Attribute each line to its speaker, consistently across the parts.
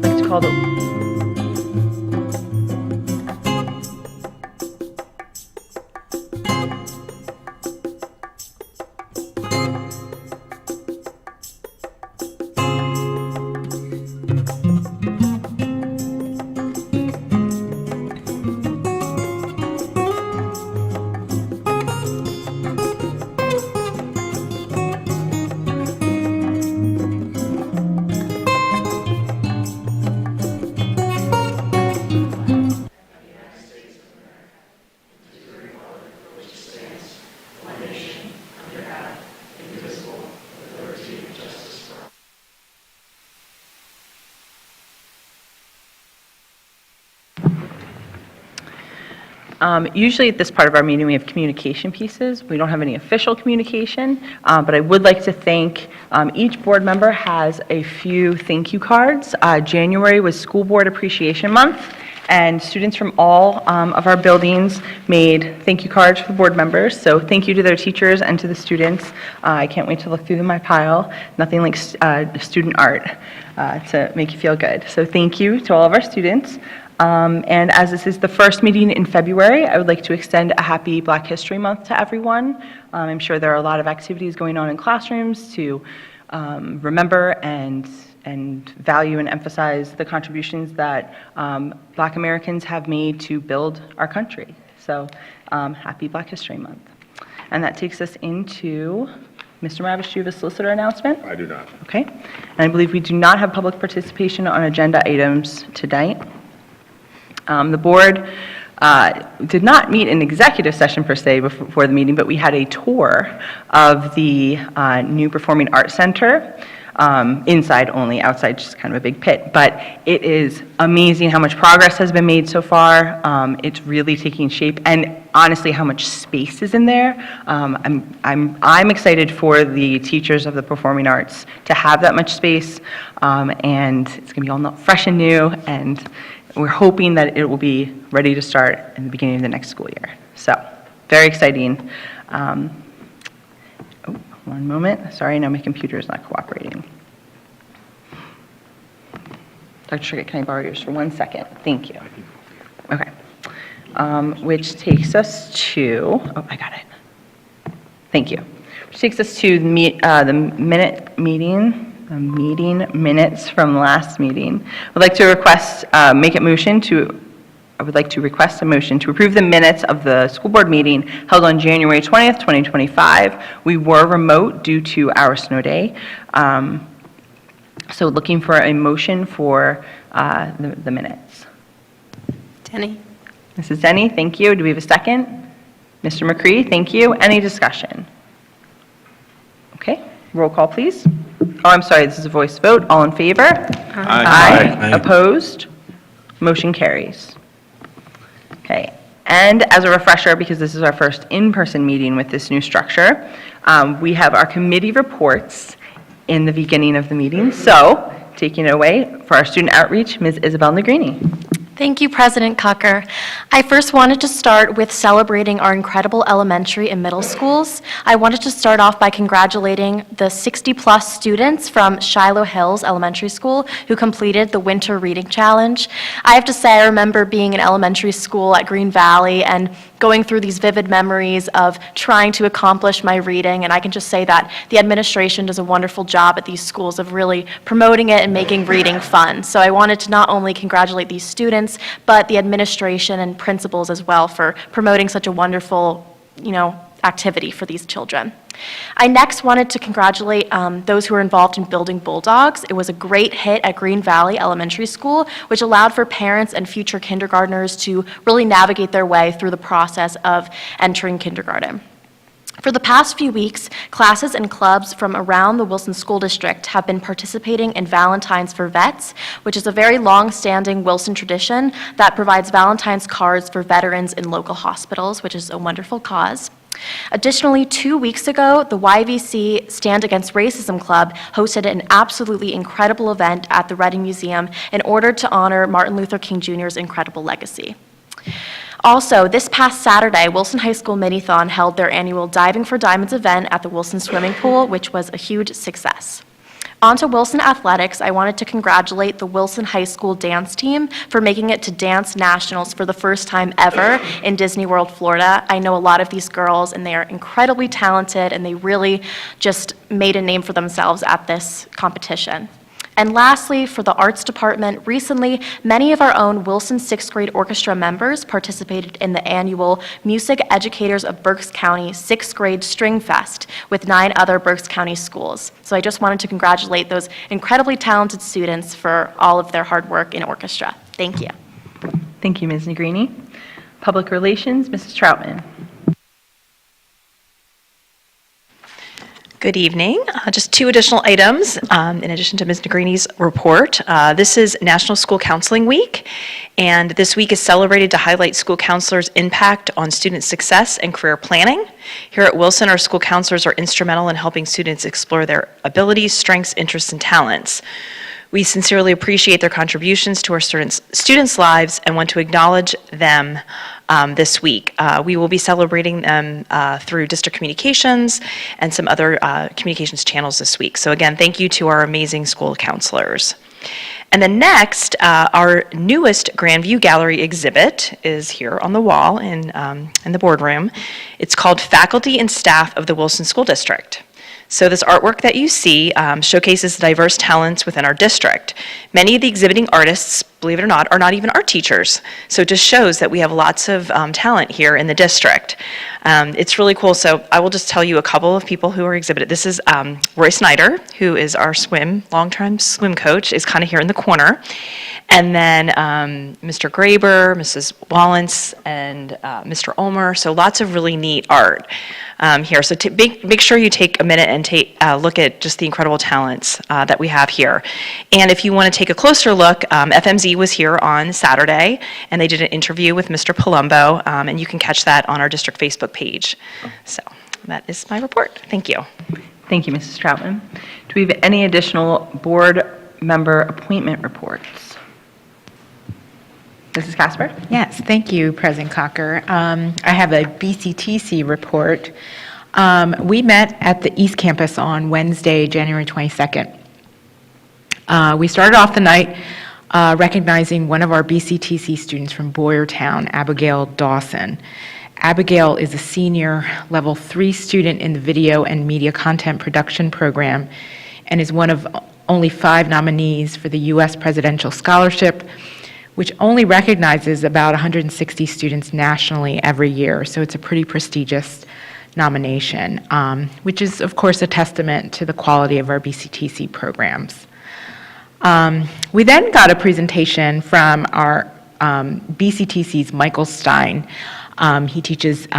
Speaker 1: Let's call the Usually at this part of our meeting, we have communication pieces. We don't have any official communication, but I would like to thank, each board member has a few thank you cards. January was School Board Appreciation Month, and students from all of our buildings made thank you cards for the board members. So thank you to their teachers and to the students. I can't wait to look through my pile. Nothing like student art to make you feel good. So thank you to all of our students. And as this is the first meeting in February, I would like to extend a happy Black History Month to everyone. I'm sure there are a lot of activities going on in classrooms to remember and value and emphasize the contributions that Black Americans have made to build our country. So happy Black History Month. And that takes us into, Mr. Ravish, do you have a solicitor announcement?
Speaker 2: I do not.
Speaker 1: Okay. And I believe we do not have public participation on agenda items tonight. The board did not meet in executive session per se before the meeting, but we had a tour of the new Performing Arts Center, inside only, outside just kind of a big pit. But it is amazing how much progress has been made so far. It's really taking shape, and honestly, how much space is in there. I'm excited for the teachers of the performing arts to have that much space, and it's going to be all fresh and new, and we're hoping that it will be ready to start in the beginning of the next school year. So, very exciting. One moment. Sorry, now my computer is not cooperating. Dr. Trickett, can I borrow yours for 1 second? Thank you. Okay. Which takes us to, oh, I got it. Thank you. Which takes us to the meeting minutes from last meeting. I'd like to request, I would like to request a motion to approve the minutes of the school board meeting held on January 20th, 2025. We were remote due to our snow day. So looking for a motion for the minutes.
Speaker 3: Denny.
Speaker 1: Mrs. Denny, thank you. Do we have a second? Mr. McCree, thank you. Any discussion? Okay, roll call, please. Oh, I'm sorry, this is a voice vote. All in favor? Aye. Opposed? Motion carries. Okay, and as a refresher, because this is our first in-person meeting with this new structure, we have our committee reports in the beginning of the meeting. So, taking it away for our student outreach, Ms. Isabel Negrini.
Speaker 3: Thank you, President Cucker. I first wanted to start with celebrating our incredible elementary and middle schools. I wanted to start off by congratulating the 60-plus students from Shiloh Hills Elementary School who completed the Winter Reading Challenge. I have to say, I remember being in elementary school at Green Valley and going through these vivid memories of trying to accomplish my reading, and I can just say that the administration does a wonderful job at these schools of really promoting it and making reading fun. So I wanted to not only congratulate these students, but the administration and principals as well for promoting such a wonderful, activity for these children. I next wanted to congratulate those who were involved in building Bulldogs. It was a great hit at Green Valley Elementary School, which allowed for parents and future kindergartners to really navigate their way through the process of entering kindergarten. For the past few weeks, classes and clubs from around the Wilson School District have been participating in Valentine's for Vets, which is a very long-standing Wilson tradition that provides Valentine's cards for veterans in local hospitals, which is a wonderful cause. Additionally, 2 weeks ago, the YVC Stand Against Racism Club hosted an absolutely incredible event at the Reading Museum in order to honor Martin Luther King Jr.'s incredible legacy. Also, this past Saturday, Wilson High School Minithon held their annual Diving for Diamonds event at the Wilson Swimming Pool, which was a huge success. On to Wilson Athletics, I wanted to congratulate the Wilson High School dance team for making it to Dance Nationals for the first time ever in Disney World, Florida. I know a lot of these girls, and they are incredibly talented, and they really just made a name for themselves at this competition. And lastly, for the arts department, recently, many of our own Wilson sixth grade orchestra members participated in the annual Music Educators of Berks County sixth grade String Fest with 9 other Berks County schools. So I just wanted to congratulate those incredibly talented students for all of their hard work in orchestra. Thank you.
Speaker 1: Thank you, Ms. Negrini. Public Relations, Mrs. Troutman.
Speaker 2: Good evening. Just 2 additional items in addition to Ms. Negrini's report. This is National School Counseling Week, and this week is celebrated to highlight school counselors' impact on student success and career planning. Here at Wilson, our school counselors are instrumental in helping students explore their abilities, strengths, interests, and talents. We sincerely appreciate their contributions to our students' lives and want to acknowledge them this week. We will be celebrating them through district communications and some other communications channels this week. So again, thank you to our amazing school counselors. And then next, our newest Grandview Gallery exhibit is here on the wall in the boardroom. It's called Faculty and Staff of the Wilson School District. So this artwork that you see showcases the diverse talents within our district. Many of the exhibiting artists, believe it or not, are not even art teachers. So it just shows that we have lots of talent here in the district. It's really cool. So I will just tell you a couple of people who are exhibited. This is Roy Snyder, who is our long-time swim coach, is kind of here in the corner. And then Mr. Graber, Mrs. Wallens, and Mr. Ulmer. So lots of really neat art here. So make sure you take a minute and take a look at just the incredible talents that we have here. And if you want to take a closer look, FMZ was here on Saturday, and they did an interview with Mr. Palumbo, and you can catch that on our district Facebook page. So that is my report. Thank you.
Speaker 1: Thank you, Mrs. Troutman. Do we have any additional board member appointment reports? Mrs. Casper?
Speaker 4: Yes, thank you, President Cocker. I have a BCTC report. We met at the East Campus on Wednesday, January 22nd. We started off the night recognizing one of our BCTC students from Boyertown, Abigail Dawson. Abigail is a senior level 3 student in the video and media content production program and is one of only 5 nominees for the U.S. Presidential Scholarship, which only recognizes about 160 students nationally every year. So it's a pretty prestigious nomination, which is, of course, a testament to the quality of our BCTC programs. We then got a presentation from our BCTC's Michael Stein. He teaches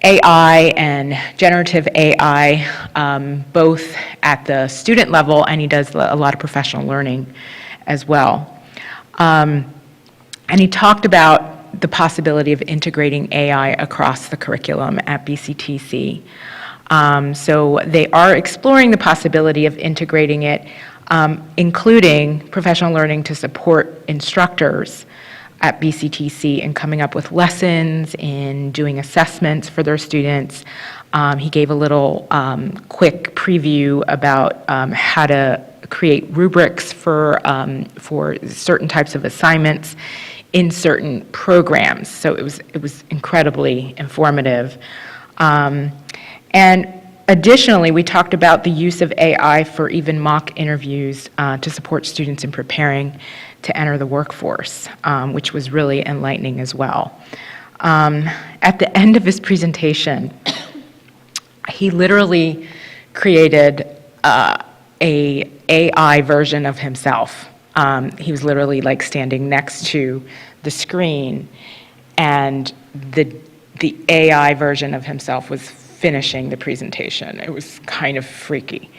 Speaker 4: AI and generative AI, both at the student level, and he does a lot of professional learning as well. And he talked about the possibility of integrating AI across the curriculum at BCTC. So they are exploring the possibility of integrating it, including professional learning to support instructors at BCTC in coming up with lessons, in doing assessments for their students. He gave a little quick preview about how to create rubrics for certain types of assignments in certain programs. So it was incredibly informative. And additionally, we talked about the use of AI for even mock interviews to support students in preparing to enter the workforce, which was really enlightening as well. At the end of his presentation, he literally created a AI version of himself. He was literally like standing next to the screen, and the AI version of himself was finishing the presentation. It was kind of freaky,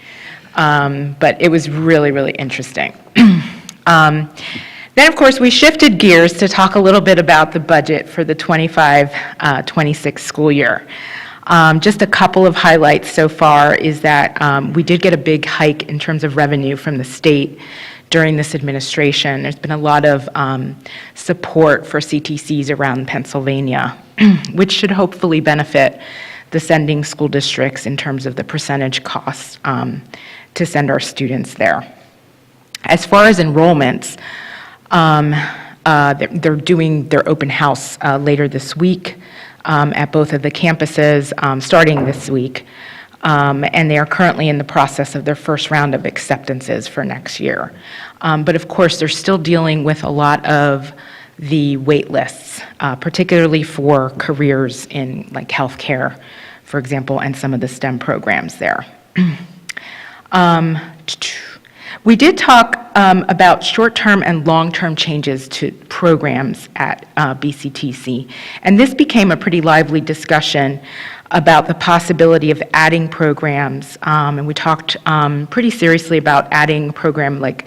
Speaker 4: but it was really, really interesting. Then, of course, we shifted gears to talk a little bit about the budget for the 25-26 school year. Just a couple of highlights so far is that we did get a big hike in terms of revenue from the state during this administration. There's been a lot of support for CTCs around Pennsylvania, which should hopefully benefit the sending school districts in terms of the percentage costs to send our students there. As far as enrollments, they're doing their open house later this week at both of the campuses, starting this week. And they are currently in the process of their first round of acceptances for next year. But of course, they're still dealing with a lot of the wait lists, particularly for careers in like healthcare, for example, and some of the STEM programs there. We did talk about short-term and long-term changes to programs at BCTC, and this became a pretty lively discussion about the possibility of adding programs, and we talked pretty seriously about adding a program like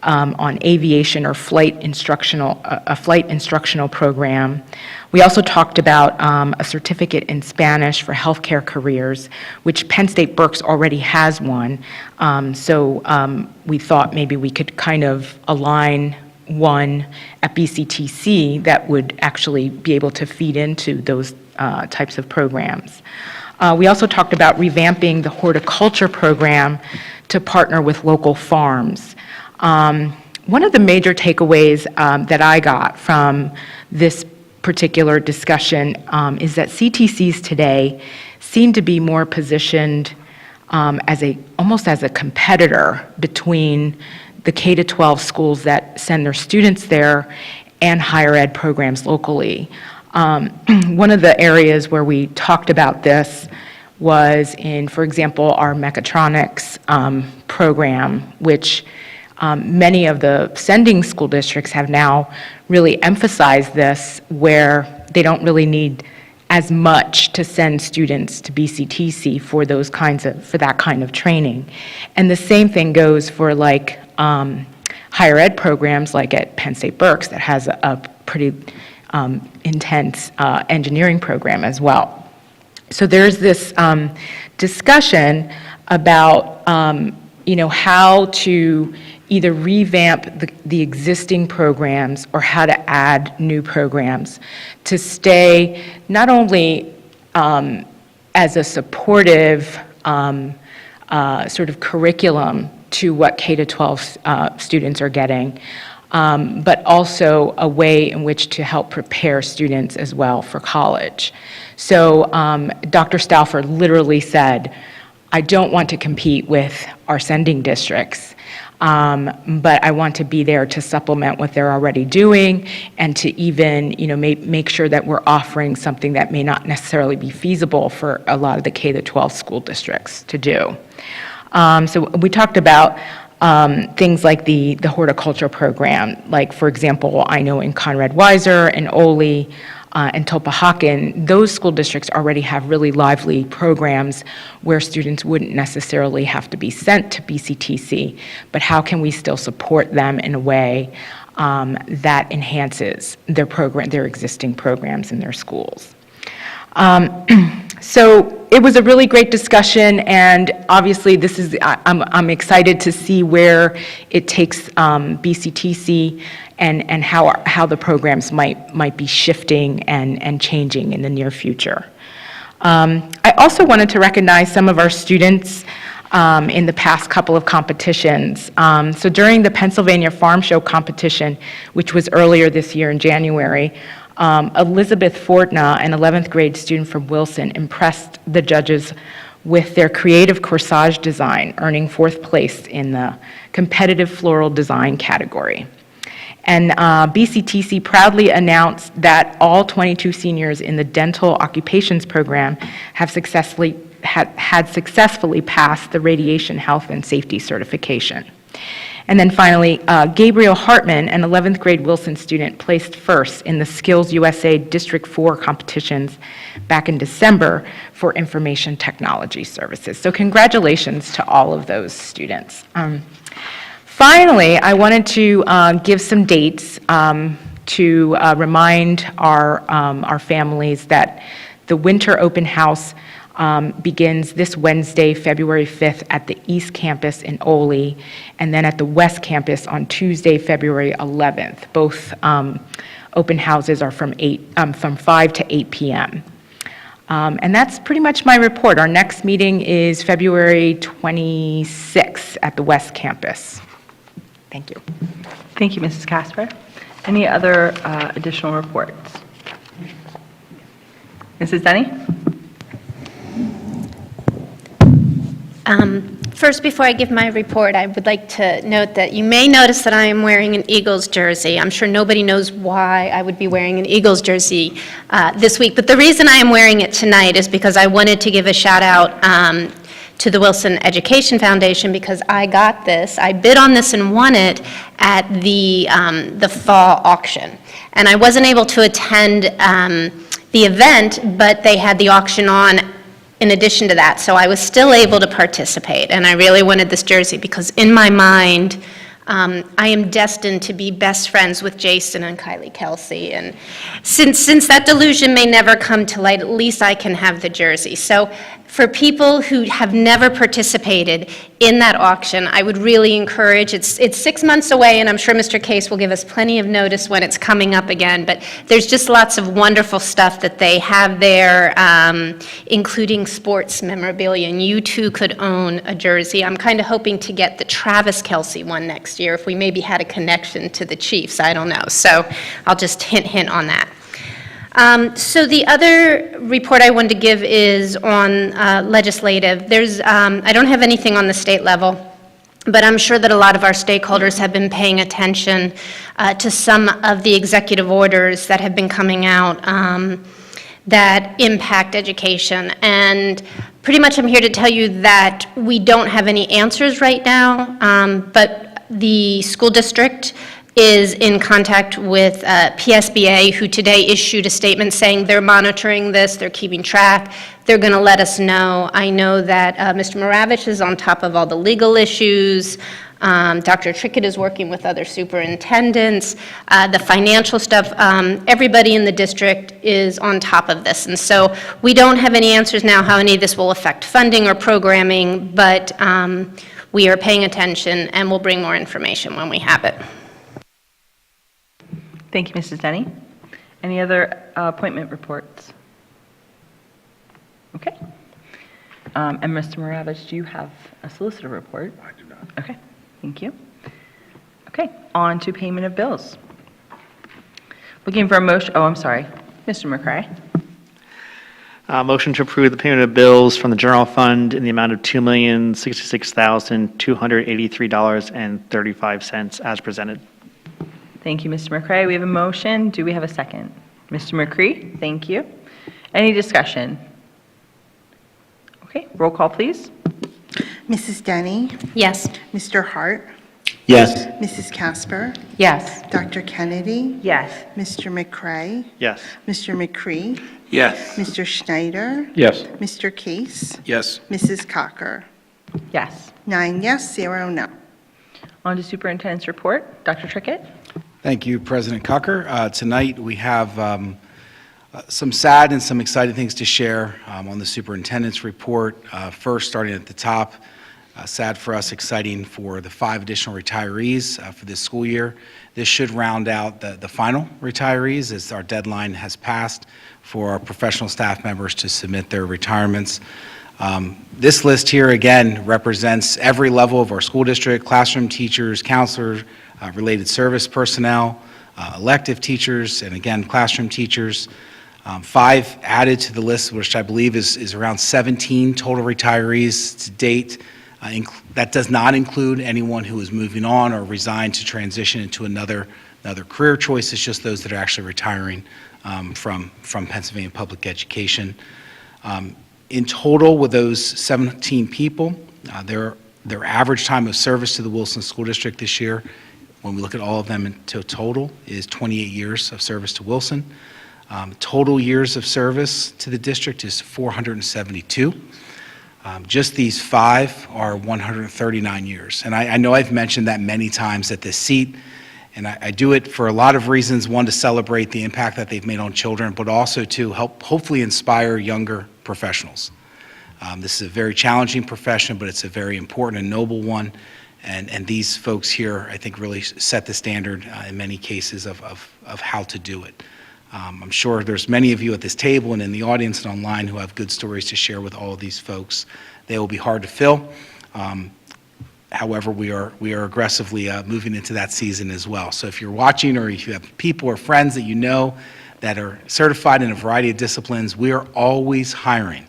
Speaker 4: on aviation or a flight instructional program. We also talked about a certificate in Spanish for healthcare careers, which Penn State Berks already has one. So we thought maybe we could kind of align one at BCTC that would actually be able to feed into those types of programs. We also talked about revamping the horticulture program to partner with local farms. One of the major takeaways that I got from this particular discussion is that CTCs today seem to be more positioned almost as a competitor between the K-12 schools that send their students there and higher ed programs locally. One of the areas where we talked about this was in, for example, our mechatronics program, which many of the sending school districts have now really emphasized this, where they don't really need as much to send students to BCTC for that kind of training. And the same thing goes for like higher ed programs like at Penn State Berks that has a pretty intense engineering program as well. So there's this discussion about how to either revamp the existing programs or how to add new programs to stay not only as a supportive sort of curriculum to what K-12 students are getting, but also a way in which to help prepare students as well for college. So Dr. Stauffer literally said, I don't want to compete with our sending districts, but I want to be there to supplement what they're already doing and to even, make sure that we're offering something that may not necessarily be feasible for a lot of the K-12 school districts to do. So we talked about things like the horticulture program, like, for example, I know in Conrad Weiser and Ole and Tulpehocken, those school districts already have really lively programs where students wouldn't necessarily have to be sent to BCTC, but how can we still support them in a way that enhances their existing programs in their schools. So it was a really great discussion, and obviously I'm excited to see where it takes BCTC and how the programs might be shifting and changing in the near future. I also wanted to recognize some of our students in the past couple of competitions. So during the Pennsylvania Farm Show competition, which was earlier this year in January, Elizabeth Fortna, an 11th grade student from Wilson, impressed the judges with their creative corsage design, earning 4th place in the competitive floral design category. And BCTC proudly announced that all 22 seniors in the dental occupations program have successfully passed the radiation health and safety certification. And then finally, Gabriel Hartman, an 11th grade Wilson student, placed first in the Skills USA District 4 competitions back in December for information technology services. So congratulations to all of those students. Finally, I wanted to give some dates to remind our families that the winter open house begins this Wednesday, February 5th, at the East Campus in Ole, and then at the West Campus on Tuesday, February 11th. Both open houses are from 5 to 8 p.m. And that's pretty much my report. Our next meeting is February 26th at the West Campus. Thank you.
Speaker 1: Thank you, Mrs. Casper. Any other additional reports? Mrs. Denny?
Speaker 5: First, before I give my report, I would like to note that you may notice that I am wearing an Eagles jersey. I'm sure nobody knows why I would be wearing an Eagles jersey this week, but the reason I am wearing it tonight is because I wanted to give a shout out to the Wilson Education Foundation, because I got this. I bid on this and won it at the fall auction. And I wasn't able to attend the event, but they had the auction on in addition to that. So I was still able to participate, and I really wanted this jersey because in my mind, I am destined to be best friends with Jason and Kylie Kelsey. And since that delusion may never come to light, at least I can have the jersey. So for people who have never participated in that auction, I would really encourage, it's 6 months away, and I'm sure Mr. Case will give us plenty of notice when it's coming up again, but there's just lots of wonderful stuff that they have there, including sports memorabilia, and you too could own a jersey. I'm kind of hoping to get the Travis Kelsey one next year if we maybe had a connection to the Chiefs, I don't know. So I'll just hint on that. So the other report I wanted to give is on legislative. I don't have anything on the state level, but I'm sure that a lot of our stakeholders have been paying attention to some of the executive orders that have been coming out that impact education. And pretty much I'm here to tell you that we don't have any answers right now, but the school district is in contact with PSBA, who today issued a statement saying they're monitoring this, they're keeping track, they're going to let us know. I know that Mr. Maravich is on top of all the legal issues. Dr. Trickett is working with other superintendents. The financial stuff, everybody in the district is on top of this. And so we don't have any answers now how any of this will affect funding or programming, but we are paying attention and we'll bring more information when we have it.
Speaker 1: Thank you, Mrs. Denny. Any other appointment reports? Okay. And Mr. Maravich, do you have a solicitor report? I do not. Okay, thank you. Okay, on to payment of bills. Looking for a motion, oh, I'm sorry. Mr. McCray.
Speaker 6: Motion to approve the payment of bills from the general fund in the amount of $2,066,283.35 as presented.
Speaker 1: Thank you, Mr. McCray. We have a motion. Do we have a second? Mr. McCree, thank you. Any discussion? Okay, roll call, please.
Speaker 7: Mrs. Denny.
Speaker 5: Yes.
Speaker 7: Mr. Hart.
Speaker 8: Yes.
Speaker 7: Mrs. Casper.
Speaker 4: Yes.
Speaker 7: Dr. Kennedy.
Speaker 1: Yes.
Speaker 7: Mr. McCray.
Speaker 6: Yes.
Speaker 7: Mr. McCree.
Speaker 8: Yes.
Speaker 7: Mr. Schneider.
Speaker 8: Yes.
Speaker 7: Mr. Case.
Speaker 8: Yes.
Speaker 7: Mrs. Cocker.
Speaker 1: Yes.
Speaker 7: 9 yes, 0 no.
Speaker 1: On to superintendent's report. Dr. Trickett.
Speaker 9: Thank you, President Cocker. Tonight, we have some sad and some exciting things to share on the superintendent's report. First, starting at the top, sad for us, exciting for the 5 additional retirees for this school year. This should round out the final retirees, as our deadline has passed for our professional staff members to submit their retirements. This list here, again, represents every level of our school district: classroom teachers, counselors, related service personnel, elective teachers, and again, classroom teachers. 5 added to the list, which I believe is around 17 total retirees to date. That does not include anyone who is moving on or resigned to transition into another career choice. It's just those that are actually retiring from Pennsylvania Public Education. In total, with those 17 people, their average time of service to the Wilson School District this year, when we look at all of them in total, is 28 years of service to Wilson. Total years of service to the district is 472. Just these 5 are 139 years. And I know I've mentioned that many times at this seat, and I do it for a lot of reasons. One, to celebrate the impact that they've made on children, but also to help hopefully inspire younger professionals. This is a very challenging profession, but it's a very important and noble one. And these folks here, I think, really set the standard in many cases of how to do it. I'm sure there's many of you at this table and in the audience and online who have good stories to share with all of these folks. They will be hard to fill. However, we are aggressively moving into that season as well. So if you're watching, or if you have people or friends that you know that are certified in a variety of disciplines, we are always hiring.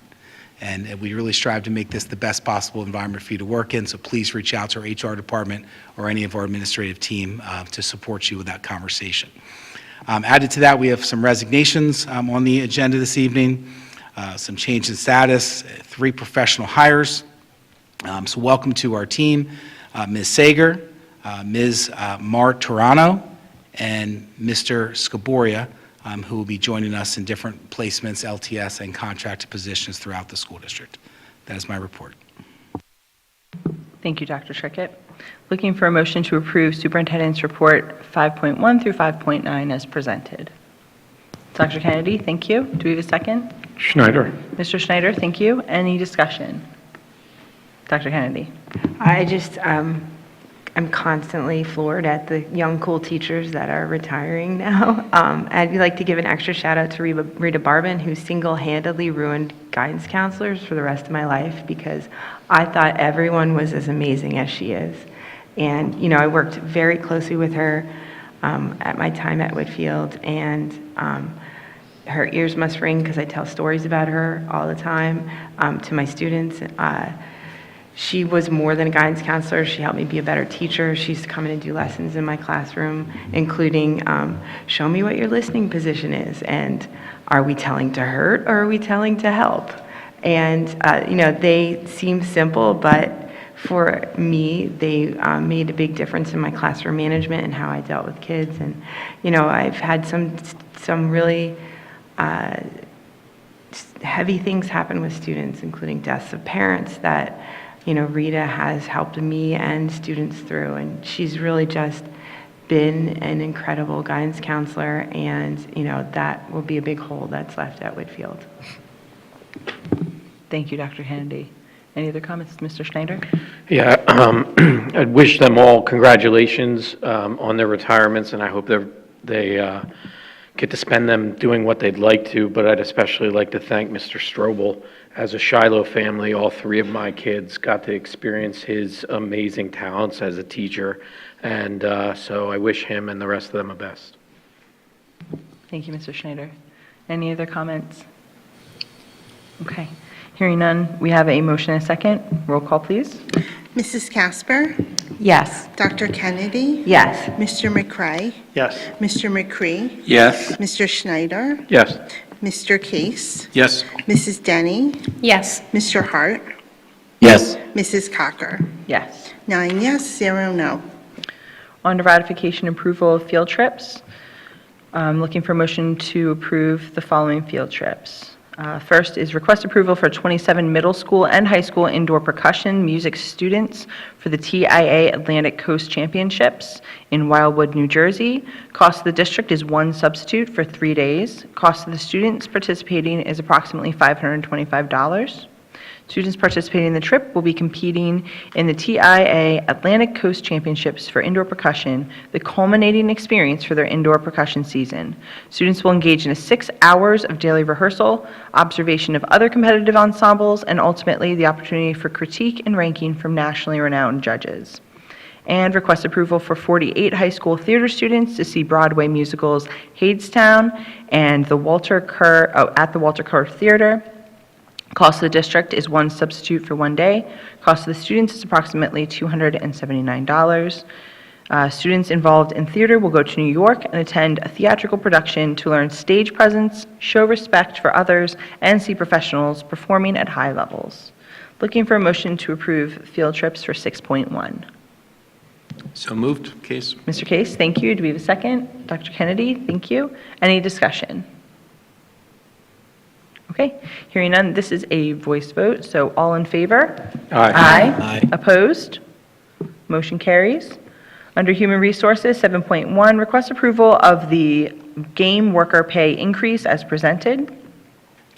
Speaker 9: And we really strive to make this the best possible environment for you to work in. So please reach out to our HR department or any of our administrative team to support you with that conversation. Added to that, we have some resignations on the agenda this evening, some change in status, 3 professional hires. So welcome to our team, Ms. Sager, Ms. Mar Turano, and Mr. Scaboria, who will be joining us in different placements, LTS, and contracted positions throughout the school district. That is my report.
Speaker 1: Thank you, Dr. Trickett. Looking for a motion to approve Superintendent's Report 5.1 through 5.9 as presented. Dr. Kennedy, thank you. Do we have a second?
Speaker 8: Schneider.
Speaker 1: Mr. Schneider, thank you. Any discussion? Dr. Kennedy.
Speaker 10: I'm constantly floored at the young, cool teachers that are retiring now. I'd like to give an extra shout out to Rita Barbin, who single-handedly ruined guidance counselors for the rest of my life, because I thought everyone was as amazing as she is. And, you know, I worked very closely with her at my time at Whitfield, and her ears must ring because I tell stories about her all the time to my students. She was more than a guidance counselor. She helped me be a better teacher. She used to come in and do lessons in my classroom, including show me what your listening position is, and are we telling to hurt or are we telling to help? And, you know, they seem simple, but for me, they made a big difference in my classroom management and how I dealt with kids. And, you know, I've had some really heavy things happen with students, including deaths of parents, that, you know, Rita has helped me and students through, and she's really just been an incredible guidance counselor, and, you know, that will be a big hole that's left at Whitfield.
Speaker 1: Thank you, Dr. Kennedy. Any other comments, Mr. Schneider?
Speaker 8: Yeah, I'd wish them all congratulations on their retirements, and I hope they get to spend them doing what they'd like to, but I'd especially like to thank Mr. Strobel. As a Shiloh family, all 3 of my kids got to experience his amazing talents as a teacher, and so I wish him and the rest of them the best.
Speaker 1: Thank you, Mr. Schneider. Any other comments? Okay. Hearing none, we have a motion and a second. Roll call, please.
Speaker 7: Mrs. Casper,
Speaker 10: Yes.
Speaker 7: Dr. Kennedy,
Speaker 10: Yes.
Speaker 7: Mr. McCray,
Speaker 6: Yes.
Speaker 7: Mr. McCree,
Speaker 8: Yes.
Speaker 7: Mr. Schneider,
Speaker 8: Yes.
Speaker 7: Mr. Case,
Speaker 8: Yes.
Speaker 7: Mrs. Denny,
Speaker 5: Yes.
Speaker 7: Mr. Hart,
Speaker 8: Yes.
Speaker 7: Mrs. Cocker.
Speaker 1: Yes.
Speaker 7: 9 yes, 0 no.
Speaker 1: On to ratification approval of field trips. Looking for a motion to approve the following field trips. First is request approval for 27 middle school and high school indoor percussion music students for the TIA Atlantic Coast Championships in Wildwood, New Jersey. Cost of the district is 1 substitute for 3 days. Cost of the students participating is approximately $525. Students participating in the trip will be competing in the TIA Atlantic Coast Championships for indoor percussion, the culminating experience for their indoor percussion season. Students will engage in 6 hours of daily rehearsal, observation of other competitive ensembles, and ultimately the opportunity for critique and ranking from nationally renowned judges. And request approval for 48 high school theater students to see Broadway musicals Hadestown and at the Walter Kerr Theater. Cost of the district is 1 substitute for 1 day. Cost of the students is approximately $279. Students involved in theater will go to New York and attend a theatrical production to learn stage presence, show respect for others, and see professionals performing at high levels. Looking for a motion to approve field trips for 6.1.
Speaker 8: So moved. Case.
Speaker 1: Mr. Case, thank you. Do we have a second? Dr. Kennedy, thank you. Any discussion? Okay, hearing none, this is a voice vote, so all in favor?
Speaker 8: Aye.
Speaker 1: Aye. Opposed? Motion carries. Under Human Resources, 7.1, request approval of the game worker pay increase as presented.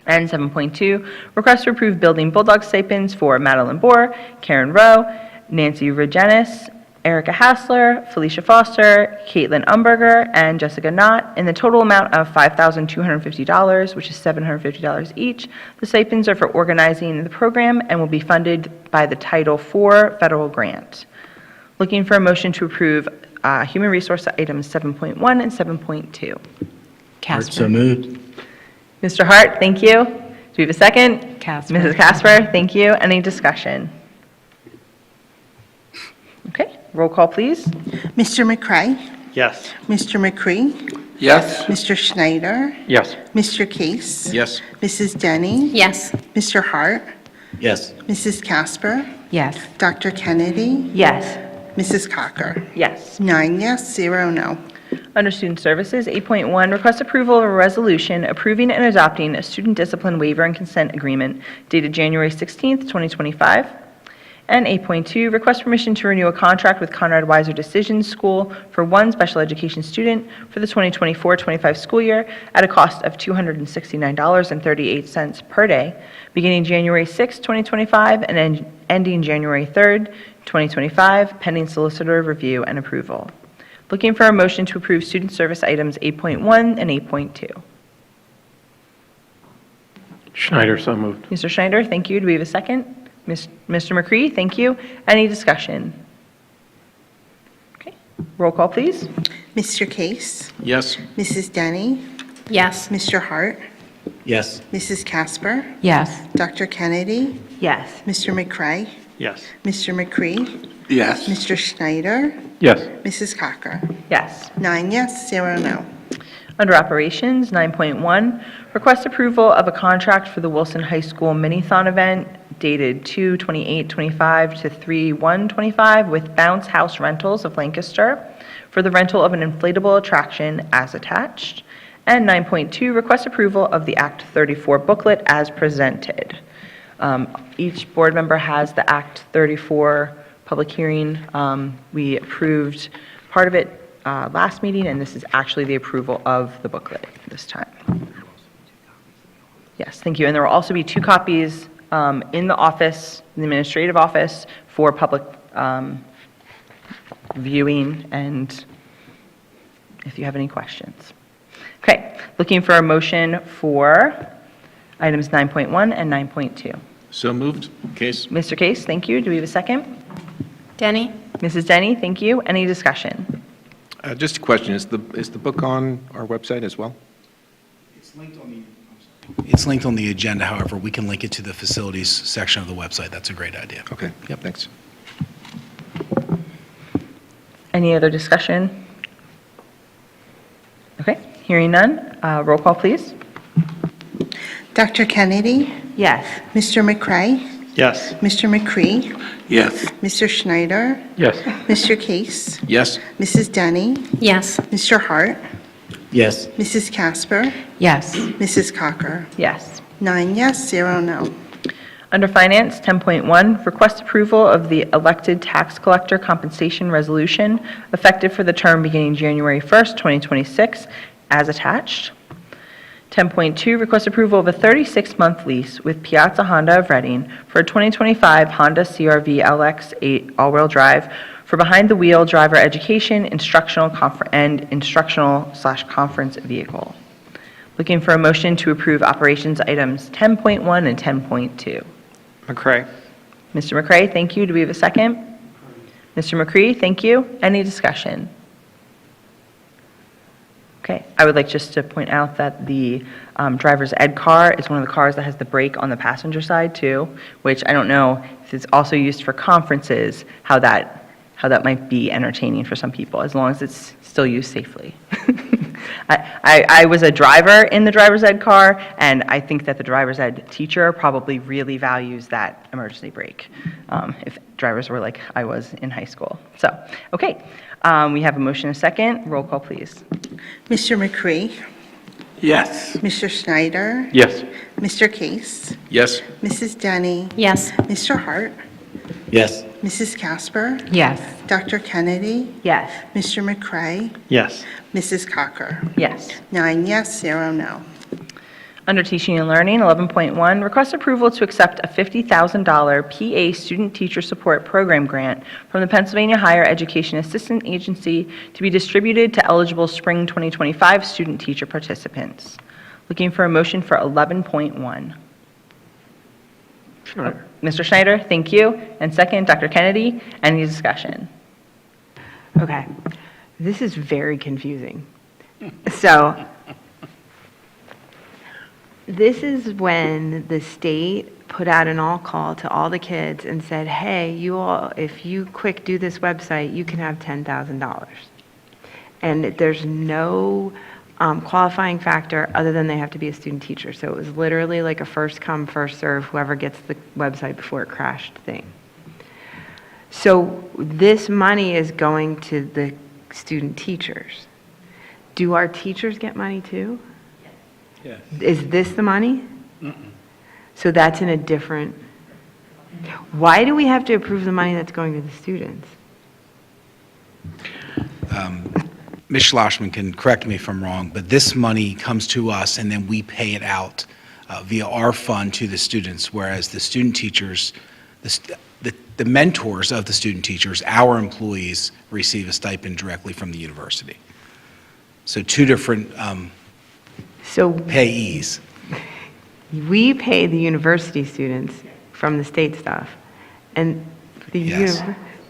Speaker 1: And 7.2, request to approve building Bulldog stipends for Madeline Bohr, Karen Rowe, Nancy Regenis, Erica Hassler, Felicia Foster, Caitlin Umberger, and Jessica Knott in the total amount of $5,250, which is $750 each. The stipends are for organizing the program and will be funded by the Title IV federal grant. Looking for a motion to approve Human Resource items 7.1 and 7.2.
Speaker 10: Casper.
Speaker 11: So moved.
Speaker 1: Mr. Hart, thank you. Do we have a second?
Speaker 10: Casper.
Speaker 1: Mrs. Casper, thank you. Any discussion? Okay, roll call, please.
Speaker 7: Mr. McCray,
Speaker 6: Yes.
Speaker 7: Mr. McCree,
Speaker 11: Yes.
Speaker 7: Mr. Schneider,
Speaker 8: Yes.
Speaker 7: Mr. Case,
Speaker 11: Yes.
Speaker 7: Mrs. Denny,
Speaker 5: Yes.
Speaker 7: Mr. Hart,
Speaker 11: Yes.
Speaker 7: Mrs. Casper,
Speaker 10: Yes.
Speaker 7: Dr. Kennedy,
Speaker 10: Yes.
Speaker 7: Mrs. Cocker.
Speaker 1: Yes.
Speaker 7: 9 yes, 0 no.
Speaker 1: Under Student Services, 8.1, request approval of a resolution approving and adopting a student discipline waiver and consent agreement dated January 16th, 2025. And 8.2, request permission to renew a contract with Conrad Weiser Decision School for one special education student for the 2024-25 school year at a cost of $269.38 per day, beginning January 6, 2025, and ending January 3rd, 2025, pending solicitor review and approval. Looking for a motion to approve student service items 8.1 and 8.2.
Speaker 8: Schneider, so moved.
Speaker 1: Mr. Schneider, thank you. Do we have a second? Mr. McCree, thank you. Any discussion? Okay, roll call, please.
Speaker 7: Mr. Case,
Speaker 11: Yes.
Speaker 7: Mrs. Denny,
Speaker 5: Yes.
Speaker 7: Mr. Hart,
Speaker 11: Yes.
Speaker 7: Mrs. Casper,
Speaker 10: Yes.
Speaker 7: Dr. Kennedy,
Speaker 10: Yes.
Speaker 7: Mr. McCray,
Speaker 6: Yes.
Speaker 7: Mr. McCree,
Speaker 11: Yes.
Speaker 7: Mr. Schneider,
Speaker 8: Yes.
Speaker 7: Mrs. Cocker.
Speaker 1: Yes.
Speaker 7: 9 yes, 0 no.
Speaker 1: Under Operations, 9.1, request approval of a contract for the Wilson High School Mini-Thon event dated 2/28/25 to 3/1/25 with Bounce House Rentals of Lancaster for the rental of an inflatable attraction as attached. And 9.2, request approval of the Act 34 booklet as presented. Each board member has the Act 34 public hearing. We approved part of it last meeting, and this is actually the approval of the booklet this time. Yes, thank you. And there will also be 2 copies in the office, in the administrative office, for public viewing, and if you have any questions. Okay, looking for a motion for items 9.1 and 9.2.
Speaker 11: So moved. Case?
Speaker 1: Mr. Case, thank you. Do we have a second?
Speaker 5: Denny?
Speaker 1: Mrs. Denny, thank you. Any discussion?
Speaker 12: Just a question, is the book on our website as well?
Speaker 9: It's linked on the agenda, however, we can link it to the facilities section of the website. That's a great idea.
Speaker 12: Okay, yep, thanks.
Speaker 1: Any other discussion? Okay, hearing none. Roll call, please.
Speaker 7: Dr. Kennedy,
Speaker 10: Yes.
Speaker 7: Mr. McCray,
Speaker 6: Yes.
Speaker 7: Mr. McCree,
Speaker 11: Yes.
Speaker 7: Mr. Schneider,
Speaker 8: Yes.
Speaker 7: Mr. Case,
Speaker 11: Yes.
Speaker 7: Mrs. Denny,
Speaker 5: Yes.
Speaker 7: Mr. Hart,
Speaker 11: Yes.
Speaker 7: Mrs. Casper,
Speaker 10: Yes.
Speaker 7: Mrs. Cocker.
Speaker 1: Yes.
Speaker 7: 9 yes, 0 no.
Speaker 1: Under Finance, 10.1, request approval of the elected tax collector compensation resolution effective for the term beginning January 1st, 2026, as attached. 10.2, request approval of a 36-month lease with Piazza Honda of Reading for a 2025 Honda CR-V LX8 all-wheel drive for behind-the-wheel driver education, instructional/conference vehicle. Looking for a motion to approve operations items 10.1 and 10.2.
Speaker 6: McCray.
Speaker 1: Mr. McCray, thank you. Do we have a second? Mr. McCree, thank you. Any discussion? Okay, I would like just to point out that the driver's ed car is one of the cars that has the brake on the passenger side too, which I don't know if it's also used for conferences, how that might be entertaining for some people, as long as it's still used safely. I was a driver in the driver's ed car, and I think that the driver's ed teacher probably really values that emergency brake, if drivers were like I was in high school. So, okay, we have a motion and a second. Roll call, please.
Speaker 7: Mr. McCree,
Speaker 11: Yes.
Speaker 7: Mr. Schneider?
Speaker 8: Yes.
Speaker 7: Mr. Case?
Speaker 12: Yes.
Speaker 7: Mrs. Denny?
Speaker 5: Yes.
Speaker 7: Mr. Hart?
Speaker 11: Yes.
Speaker 7: Mrs. Casper?
Speaker 10: Yes.
Speaker 7: Dr. Kennedy?
Speaker 10: Yes.
Speaker 7: Mr. McCray?
Speaker 6: Yes.
Speaker 7: Mrs. Cocker?
Speaker 1: Yes.
Speaker 7: 9 yes, 0 no.
Speaker 1: Under Teaching and Learning, 11.1, request approval to accept a $50,000 PA Student Teacher Support Program grant from the Pennsylvania Higher Education Assistance Agency to be distributed to eligible spring 2025 student teacher participants. Looking for a motion for 11.1. Mr. Schneider, thank you. And second, Dr. Kennedy, any discussion?
Speaker 10: Okay. This is very confusing. So, this is when the state put out an all call to all the kids and said, hey, you all, if you quick do this website, you can have $10,000. And there's no qualifying factor other than they have to be a student teacher. So it was literally like a first come, first serve, whoever gets the website before it crashed thing. So this money is going to the student teachers. Do our teachers get money too?
Speaker 11: Yes.
Speaker 10: Is this the money? So that's in a different, why do we have to approve the money that's going to the students?
Speaker 9: Ms. Schlossman can correct me if I'm wrong, but this money comes to us and then we pay it out via our fund to the students, whereas the student teachers, the mentors of the student teachers, our employees, receive a stipend directly from the university. So two different
Speaker 10: So
Speaker 9: payees.
Speaker 10: we pay the university students from the state stuff, and the
Speaker 9: Yes.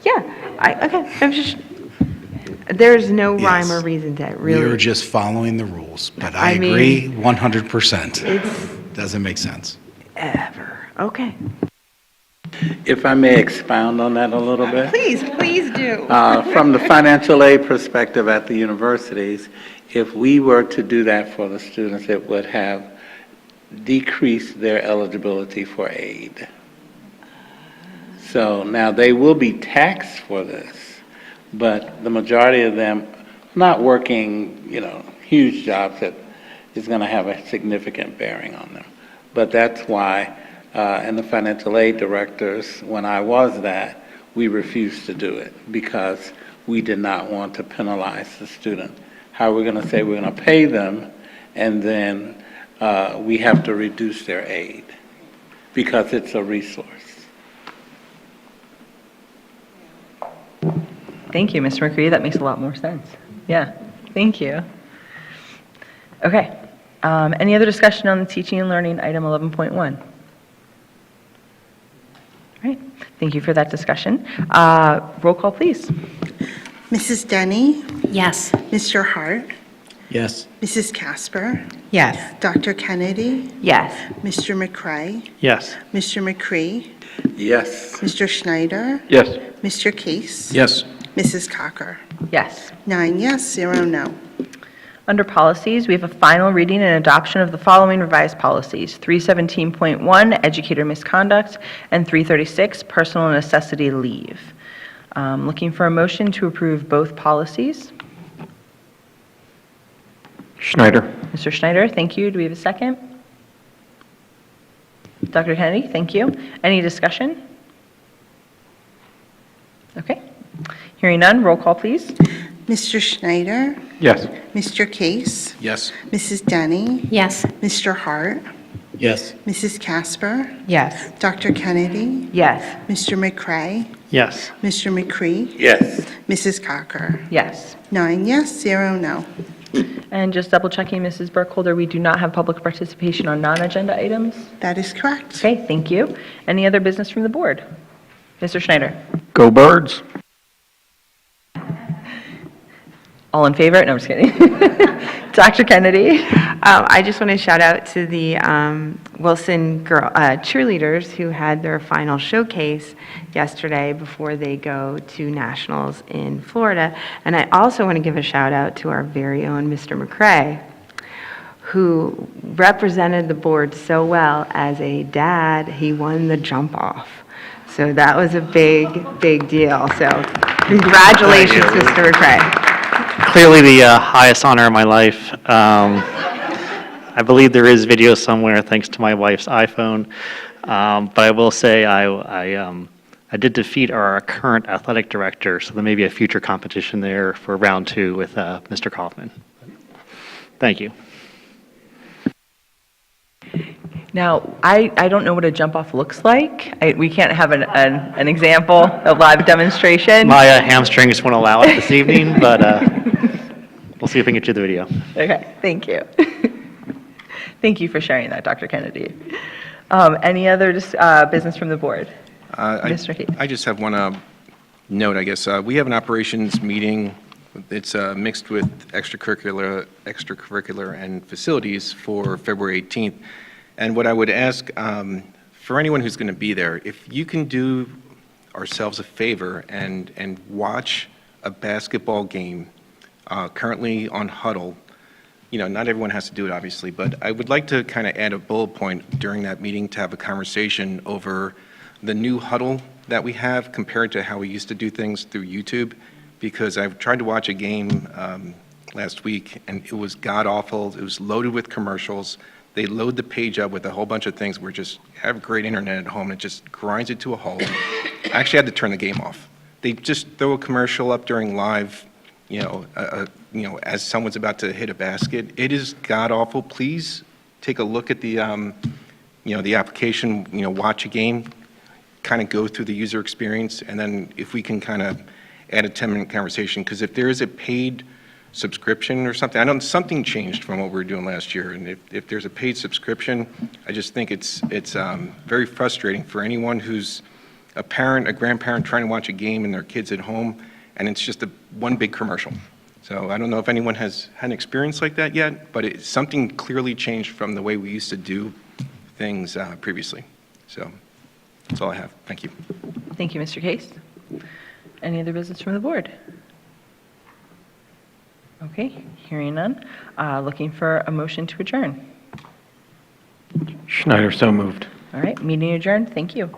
Speaker 10: okay, I'm just, there's no rhyme
Speaker 9: Yes.
Speaker 10: or reason to it,
Speaker 9: We are
Speaker 10: really.
Speaker 9: just following the rules, but I
Speaker 10: I mean,
Speaker 9: agree 100%.
Speaker 10: It's
Speaker 9: Doesn't make sense.
Speaker 10: ever, okay.
Speaker 11: If I may expound on that a little bit.
Speaker 10: Please do.
Speaker 11: From the financial aid perspective at the universities, if we were to do that for the students, it would have decreased their eligibility for aid. So now they will be taxed for this, but the majority of them not working, huge jobs that is going to have a significant bearing on them. But that's why, and the financial aid directors, when I was that, we refused to do it because we did not want to penalize the student. How are we going to say we're going to pay them and then we have to reduce their aid because it's a resource?
Speaker 1: Thank you, Mr. McCree. That makes a lot more sense. Yeah, thank you. Okay. Any other discussion on the teaching and learning item 11.1? All right. Thank you for that discussion. Roll call, please.
Speaker 7: Mrs. Denny?
Speaker 5: Yes.
Speaker 7: Mr. Hart?
Speaker 11: Yes.
Speaker 7: Mrs. Casper?
Speaker 10: Yes.
Speaker 7: Dr. Kennedy?
Speaker 10: Yes.
Speaker 7: Mr. McCray?
Speaker 6: Yes.
Speaker 7: Mr. McCree?
Speaker 11: Yes.
Speaker 7: Mr. Schneider?
Speaker 8: Yes.
Speaker 7: Mr. Case?
Speaker 12: Yes.
Speaker 7: Mrs. Cocker?
Speaker 1: Yes.
Speaker 7: 9 yes, 0 no.
Speaker 1: Under policies, we have a final reading and adoption of the following revised policies: 317.1, educator misconduct, and 336, personal necessity leave. Looking for a motion to approve both policies.
Speaker 8: Schneider.
Speaker 1: Mr. Schneider, thank you. Do we have a second? Dr. Kennedy, thank you. Any discussion? Okay. Hearing none, roll call, please.
Speaker 7: Mr. Schneider?
Speaker 8: Yes.
Speaker 7: Mr. Case?
Speaker 12: Yes.
Speaker 7: Mrs. Denny?
Speaker 5: Yes.
Speaker 7: Mr. Hart?
Speaker 11: Yes.
Speaker 7: Mrs. Casper?
Speaker 10: Yes.
Speaker 7: Dr. Kennedy?
Speaker 10: Yes.
Speaker 7: Mr. McCray?
Speaker 6: Yes.
Speaker 7: Mr. McCree?
Speaker 11: Yes.
Speaker 7: Mrs. Cocker?
Speaker 1: Yes.
Speaker 7: 9 yes, 0 no.
Speaker 1: And just double checking, Mrs. Burkholder, we do not have public participation on non-agenda items?
Speaker 7: That is correct.
Speaker 1: Okay, thank you. Any other business from the board? Mr. Schneider?
Speaker 8: Go Birds.
Speaker 1: All in favor? No, I'm just kidding. Dr. Kennedy?
Speaker 10: I just want to shout out to the Wilson girl cheerleaders who had their final showcase yesterday before they go to nationals in Florida. And I also want to give a shout out to our very own Mr. McCray, who represented the board so well as a dad. He won the jump off. So that was a big, big deal. So congratulations, Mr. McCray.
Speaker 6: Clearly the highest honor of my life. I believe there is video somewhere, thanks to my wife's iPhone. But I will say I did defeat our current athletic director, so there may be a future competition there for round 2 with Mr. Kaufman. Thank you.
Speaker 1: Now, I don't know what a jump-off looks like. We can't have an example, a live demonstration.
Speaker 6: My hamstrings won't allow it this evening, but we'll see if we can get you the video.
Speaker 1: Okay, thank you. Thank you for sharing that, Dr. Kennedy. Any other business from the board? Mr. Heath.
Speaker 12: I just have one note, I guess. We have an operations meeting. It's mixed with extracurricular and facilities for February 18th. And what I would ask, for anyone who's going to be there, if you can do ourselves a favor and watch a basketball game currently on Huddle. You know, not everyone has to do it, obviously, but I would like to kind of add a bullet point during that meeting to have a conversation over the new Huddle that we have compared to how we used to do things through YouTube, because I've tried to watch a game last week, and it was god-awful. It was loaded with commercials. They load the page up with a whole bunch of things. We just have great internet at home. It just grinds it to a halt. I actually had to turn the game off. They just throw a commercial up during live, as someone's about to hit a basket. It is god-awful. Please take a look at the application, watch a game, kind of go through the user experience, and then if we can kind of add a 10-minute conversation, because if there is a paid subscription or something, I know something changed from what we were doing last year, and if there's a paid subscription, I just think it's very frustrating for anyone who's a parent, a grandparent trying to watch a game and their kids at home, and it's just one big commercial. So I don't know if anyone has had an experience like that yet, but something clearly changed from the way we used to do things previously. So that's all I have. Thank you.
Speaker 1: Thank you, Mr. Case. Any other business from the board? Okay, hearing none. Looking for a motion to adjourn.
Speaker 8: Schneider, so moved.
Speaker 1: All right, meeting adjourned. Thank you.